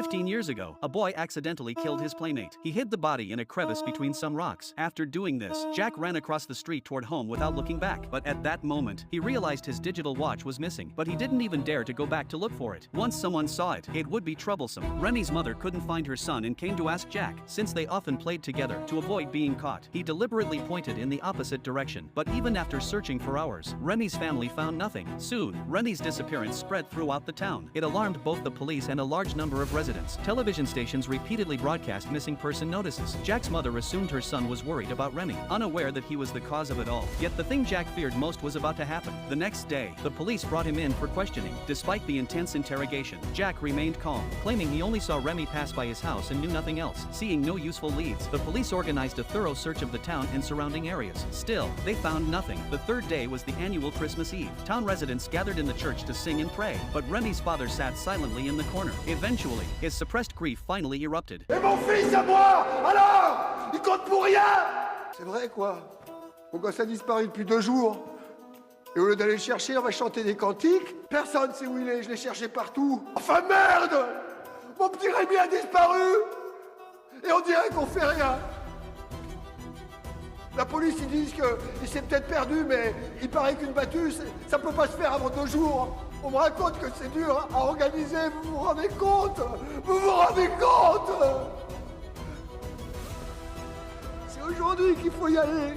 15 years ago, a boy accidentally killed his playmate. He hid the body in a crevice between some rocks. After doing this, Jack ran across the street toward home without looking back. But at that moment, he realized his digital watch was missing. But he didn't even dare to go back to look for it. Once someone saw it, it would be troublesome. Remi's mother couldn't find her son and came to ask Jack, since they often played together, to avoid being caught. He deliberately pointed in the opposite direction. But even after searching for hours, Remi's family found nothing. Soon, Remi's disappearance spread throughout the town. It alarmed both the police and a large number of residents. Television stations repeatedly broadcast missing person notices. Jack's mother assumed her son was worried about Remi, unaware that he was the cause of it all. Yet the thing Jack feared most was about to happen. The next day, the police brought him in for questioning. Despite the intense interrogation, Jack remained calm, claiming he only saw Remi pass by his house and knew nothing else. Seeing no useful leads, the police organized a thorough search of the town and surrounding areas. Still, they found nothing. The third day was the annual Christmas Eve. Town residents gathered in the church to sing and pray, but Remi's father sat silently in the corner. Eventually, his suppressed grief finally erupted. Et mon fils à moi, alors, il compte pour rien. C'est vrai quoi. Mon gosse a disparu depuis 2 jours. Et au lieu d'aller le chercher, on va chanter des cantiques. Personne sait où il est, je l'ai cherché partout. Enfin merde! Mon petit Rémi a disparu. Et on dirait qu'on fait rien. La police, ils disent qu'il s'est peut-être perdu, mais il paraît qu'une battue, ça peut pas se faire avant 2 jours. On me raconte que c'est dur à organiser, vous vous rendez compte? Vous vous rendez compte? C'est aujourd'hui qu'il faut y aller.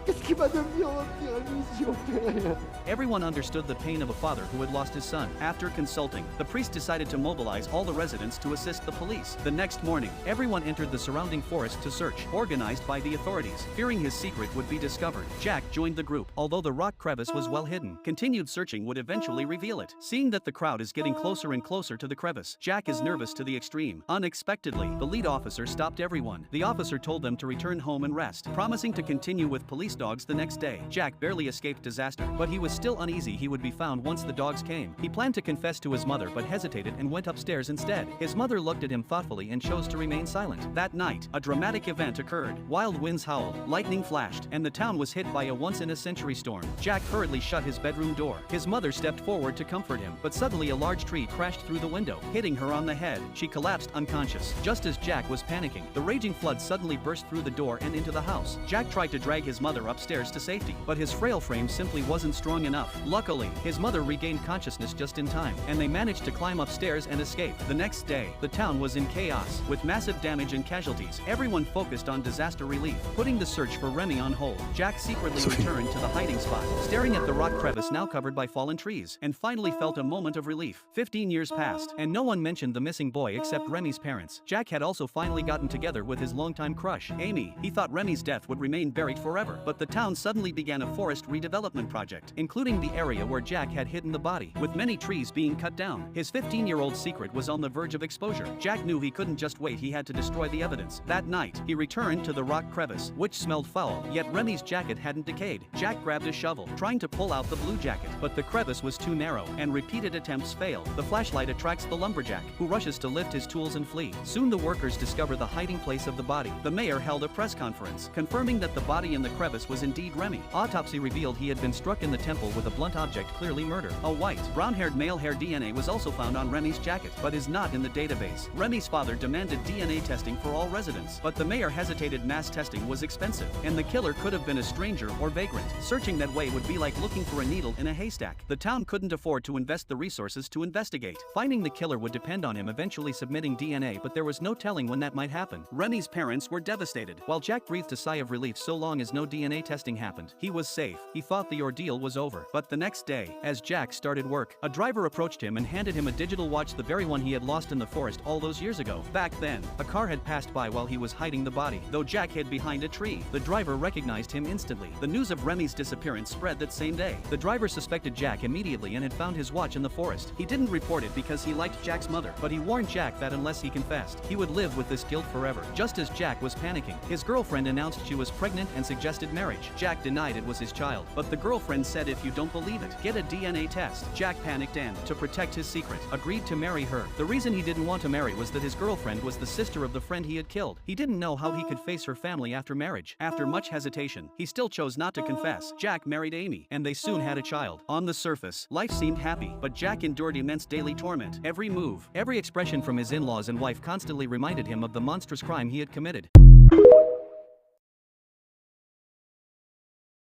Qu'est-ce qui va devenir mon petit Rémi si on fait rien? Everyone understood the pain of a father who had lost his son. After consulting, the priest decided to mobilize all the residents to assist the police. The next morning, everyone entered the surrounding forest to search, organized by the authorities. Fearing his secret would be discovered, Jack joined the group. Although the rock crevice was well hidden, continued searching would eventually reveal it. Seeing that the crowd is getting closer and closer to the crevice, Jack is nervous to the extreme. Unexpectedly, the lead officer stopped everyone. The officer told them to return home and rest, promising to continue with police dogs the next day. Jack barely escaped disaster, but he was still uneasy he would be found once the dogs came. He planned to confess to his mother but hesitated and went upstairs instead. His mother looked at him thoughtfully and chose to remain silent. That night, a dramatic event occurred. Wild winds howled, lightning flashed, and the town was hit by a once-in-a-century storm. Jack hurriedly shut his bedroom door. His mother stepped forward to comfort him, but suddenly a large tree crashed through the window, hitting her on the head. She collapsed unconscious. Just as Jack was panicking, the raging flood suddenly burst through the door and into the house. Jack tried to drag his mother upstairs to safety, but his frail frame simply wasn't strong enough. Luckily, his mother regained consciousness just in time, and they managed to climb upstairs and escape. The next day, the town was in chaos, with massive damage and casualties. Everyone focused on disaster relief, putting the search for Remi on hold. Jack secretly returned to the hiding spot, staring at the rock crevice now covered by fallen trees, and finally felt a moment of relief. 15 years passed, and no one mentioned the missing boy except Remi's parents. Jack had also finally gotten together with his longtime crush, Amy. He thought Remi's death would remain buried forever, but the town suddenly began a forest redevelopment project, including the area where Jack had hidden the body, with many trees being cut down. His 15-year-old secret was on the verge of exposure. Jack knew he couldn't just wait, he had to destroy the evidence. That night, he returned to the rock crevice, which smelled foul, yet Remi's jacket hadn't decayed. Jack grabbed a shovel, trying to pull out the blue jacket, but the crevice was too narrow, and repeated attempts failed. The flashlight attracts the lumberjack, who rushes to lift his tools and flee. Soon the workers discover the hiding place of the body. The mayor held a press conference, confirming that the body in the crevice was indeed Remi. Autopsy revealed he had been struck in the temple with a blunt object, clearly murder. A white, brown-haired male hair DNA was also found on Remi's jacket, but is not in the database. Remi's father demanded DNA testing for all residents, but the mayor hesitated. Mass testing was expensive, and the killer could have been a stranger or vagrant. Searching that way would be like looking for a needle in a haystack. The town couldn't afford to invest the resources to investigate. Finding the killer would depend on him eventually submitting DNA, but there was no telling when that might happen. Remi's parents were devastated, while Jack breathed a sigh of relief so long as no DNA testing happened. He was safe. He thought the ordeal was over. But the next day, as Jack started work, a driver approached him and handed him a digital watch, the very one he had lost in the forest all those years ago. Back then, a car had passed by while he was hiding the body. Though Jack hid behind a tree, the driver recognized him instantly. The news of Remi's disappearance spread that same day. The driver suspected Jack immediately and had found his watch in the forest. He didn't report it because he liked Jack's mother, but he warned Jack that unless he confessed, he would live with this guilt forever. Just as Jack was panicking, his girlfriend announced she was pregnant and suggested marriage. Jack denied it was his child, but the girlfriend said if if you don't believe it. Get a DNA test. Jack panicked and, to protect his secret, agreed to marry her. The reason he didn't want to marry was that his girlfriend was the sister of the friend he had killed. He didn't know how he could face her family after marriage. After much hesitation, he still chose not to confess. Jack married Amy, and they soon had a child. On the surface, life seemed happy, but Jack endured immense daily torment. Every move, every expression from his in-laws and wife constantly reminded him of the monstrous crime he had committed.